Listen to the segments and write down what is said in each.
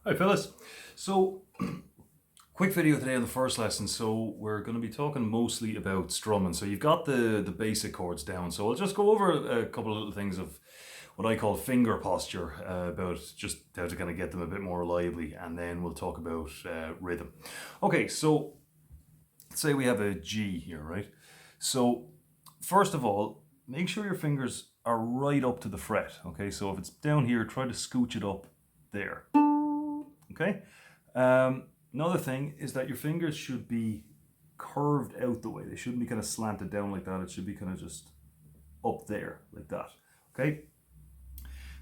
Hi Phyllis. So, quick video today on the first lesson. So we're going to be talking mostly about strumming. So you've got the basic chords down. So I'll just go over a couple of little things of what I call finger posture, about just how to kind of get them a bit more reliably, and then we'll talk about rhythm. Okay, so let's say we have a G here, right? So first of all, make sure your fingers are right up to the fret. Okay, so if it's down here, try to scooch it up there. Okay. Another thing is that your fingers should be curved out the way. They shouldn't be kind of slanted down like that. It should be kind of just up there like that. Okay.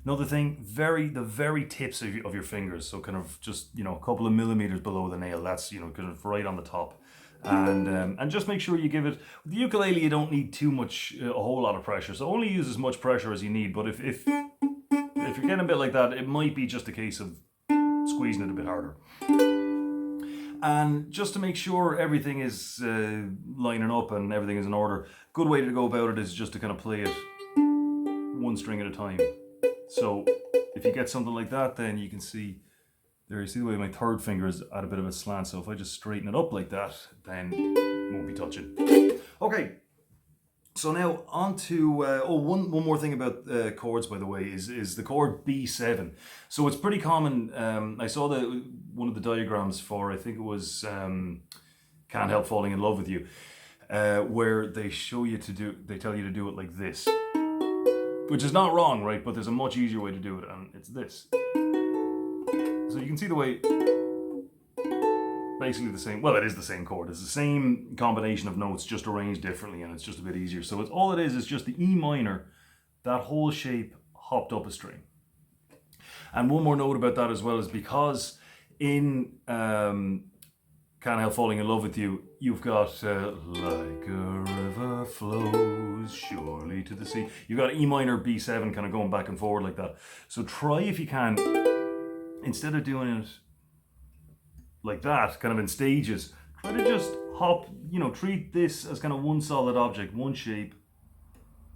Another thing, the very tips of your fingers. So kind of just, a couple of millimeters below the nail. That's, kind of right on the top. And just make sure you give it, with the ukulele you don't need too much, a whole lot of pressure. So only use as much pressure as you need. But if you're getting a bit like that, it might be just a case of squeezing it a bit harder. And just to make sure everything is lining up and everything is in order, good way to go about it is just to kind of play it one string at a time. So if you get something like that, then you can see there, you see the way my third finger is at a bit of a slant. So if I just straighten it up like that, then it won't be touching. Okay. So now on to, one more thing about chords, by the way, is the chord B7. So it's pretty common. I saw one of the diagrams for, I think it was Can't Help Falling in Love with You, where they tell you to do it like this, which is not wrong, right? But there's a much easier way to do it, and it's this. So you can see the way, basically the same, well, it is the same chord. It's the same combination of notes, just arranged differently, and it's just a bit easier. So it's all it is just the E minor, that whole shape hopped up a string. And one more note about that as well is because in Can't Help Falling in Love with You, you've got like a river flows surely to the sea. You've got E minor, B7 kind of going back and forward like that. So try, if you can, instead of doing it like that, kind of in stages, try to just hop, treat this as kind of one solid object, one shape,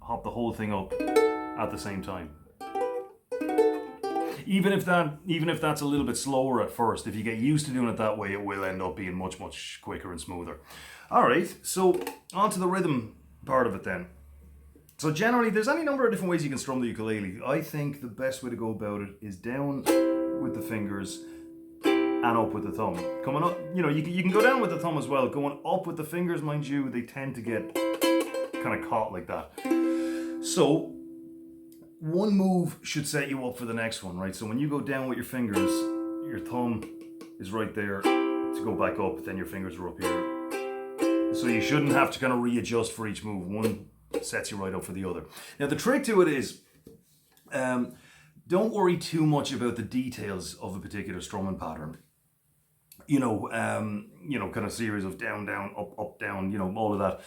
hop the whole thing up at the same time. Even if that's a little bit slower at first, if you get used to doing it that way, it will end up being much, much quicker and smoother. All right, so on to the rhythm part of it then. So generally, there's any number of different ways you can strum the ukulele. I think the best way to go about it is down with the fingers and up with the thumb. Coming up, you can go down with the thumb as well. Going up with the fingers, mind you, they tend to get kind of caught like that. So one move should set you up for the next one, right? So when you go down with your fingers, your thumb is right there. To go back up, then your fingers are up here. So you shouldn't have to kind of readjust for each move. One sets you right up for the other. Now the trick to it is, don't worry too much about the details of a particular strumming pattern. Kind of series of down, down, up, up, down, all of that.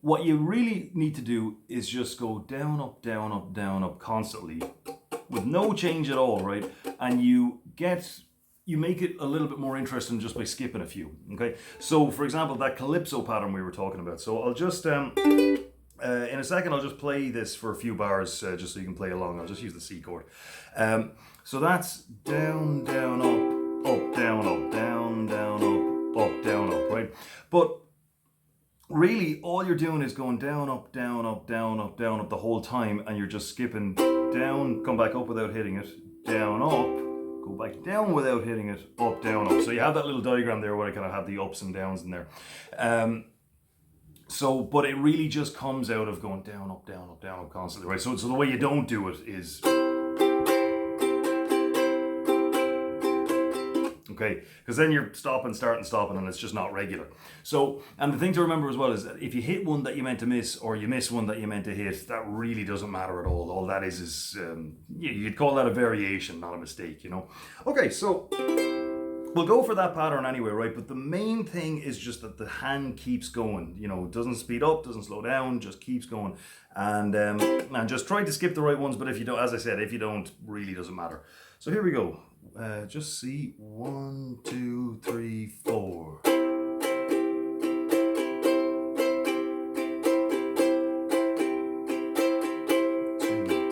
What you really need to do is just go down, up, down, up, down, up constantly with no change at all, right? And you make it a little bit more interesting just by skipping a few, okay? So for example, that calypso pattern we were talking about. So I'll just, in a second, I'll just play this for a few bars just so you can play along. I'll just use the C chord. So that's down, down, up, down, up, down, down, up, down, up, right? But really, all you're doing is going down, up, down, up, down, up, down, up the whole time, and you're just skipping down, come back up without hitting it, down, up, go back down without hitting it, up, down, up. So you have that little diagram there where I kind of have the ups and downs in there. But it really just comes out of going down, up, down, up, down, up constantly, right? So the way you don't do it is, okay, because then you're stopping, starting, stopping, and it's just not regular. So, and the thing to remember as well is that if you hit one that you meant to miss, or you miss one that you meant to hit, that really doesn't matter at all. All that is you'd call that a variation, not a mistake, Okay, so we'll go for that pattern anyway, right? But the main thing is just that the hand keeps going, doesn't speed up, doesn't slow down, just keeps going. And just try to skip the right ones, but if you don't, as I said, if you don't, really doesn't matter. So here we go. Just see 1, 2, 3, 4. 2,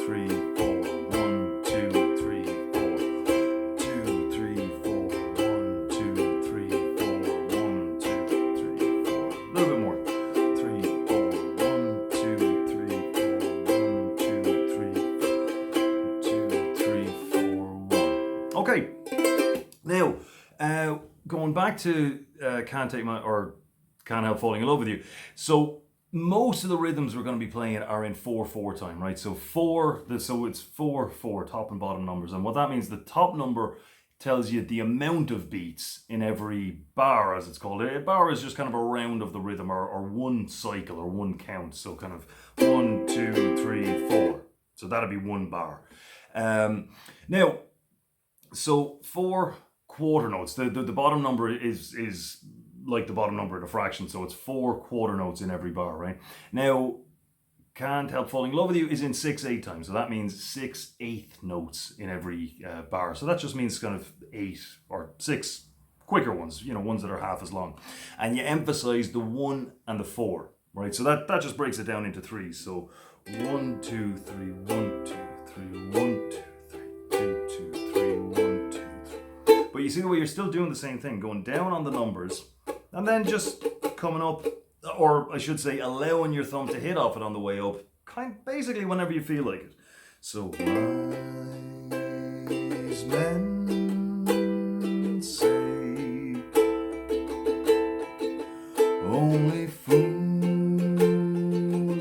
3, 4. 1, 2, 3, 4. 2, 3, 4. Okay, now going back to Can't Help Falling in Love with You. So most of the rhythms we're going to be playing are in 4/4 time, right? So so it's 4/4 top and bottom numbers, and what that means, the top number tells you the amount of beats in every bar, as it's called. A bar is just kind of a round of the rhythm, or one cycle, or one count. So kind of 1, 2, 3, 4. So that'd be one bar. Now, so 4 quarter notes. The bottom number is like the bottom number in a fraction. So it's 4 quarter notes in every bar, right? Now, Can't Help Falling in Love with You is in 6/8 time. So that means 6/8 notes in every bar. So that just means kind of 8 or 6 quicker ones, ones that are half as long. And you emphasize the 1 and the 4, right? So that just breaks it down into 3. So 1, 2, 3, 1, 2, 3, 1, 2, 3, 2, 2, 3, 1, 2, 3. But you see the way you're still doing the same thing, going down on the numbers and then just coming up, or I should say allowing your thumb to hit off it on the way up, basically whenever you feel like it. So wise men say only fools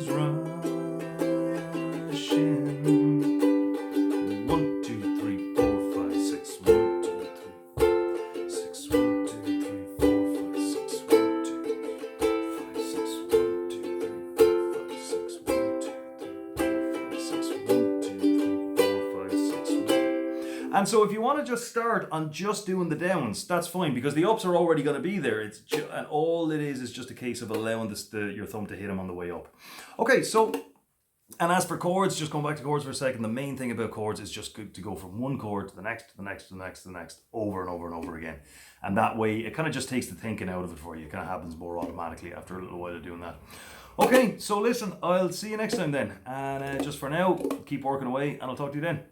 rush in. 1, 2, 3, 4, 5, 6. 1, 2, 3, 6. 1, 2, 3, 4, 5, 6. 1, 2, 5, 6. 1, 2, 3, 4, 5, 6. 1, 2, 3, 4, 5, 6. 1, 2, 3, 4, 5, 6. 1. And so if you want to just start on just doing the downs, that's fine, because the ups are already going to be there. And all it is just a case of allowing your thumb to hit them on the way up. Okay, so, and as for chords, just going back to chords for a second, the main thing about chords is just to go from one chord to the next, to the next, to the next, to the next, over and over and over again. And that way, it kind of just takes the thinking out of it for you. It kind of happens more automatically after a little while of doing that. Okay, so listen, I'll see you next time then. And just for now, keep working away, and I'll talk to you then.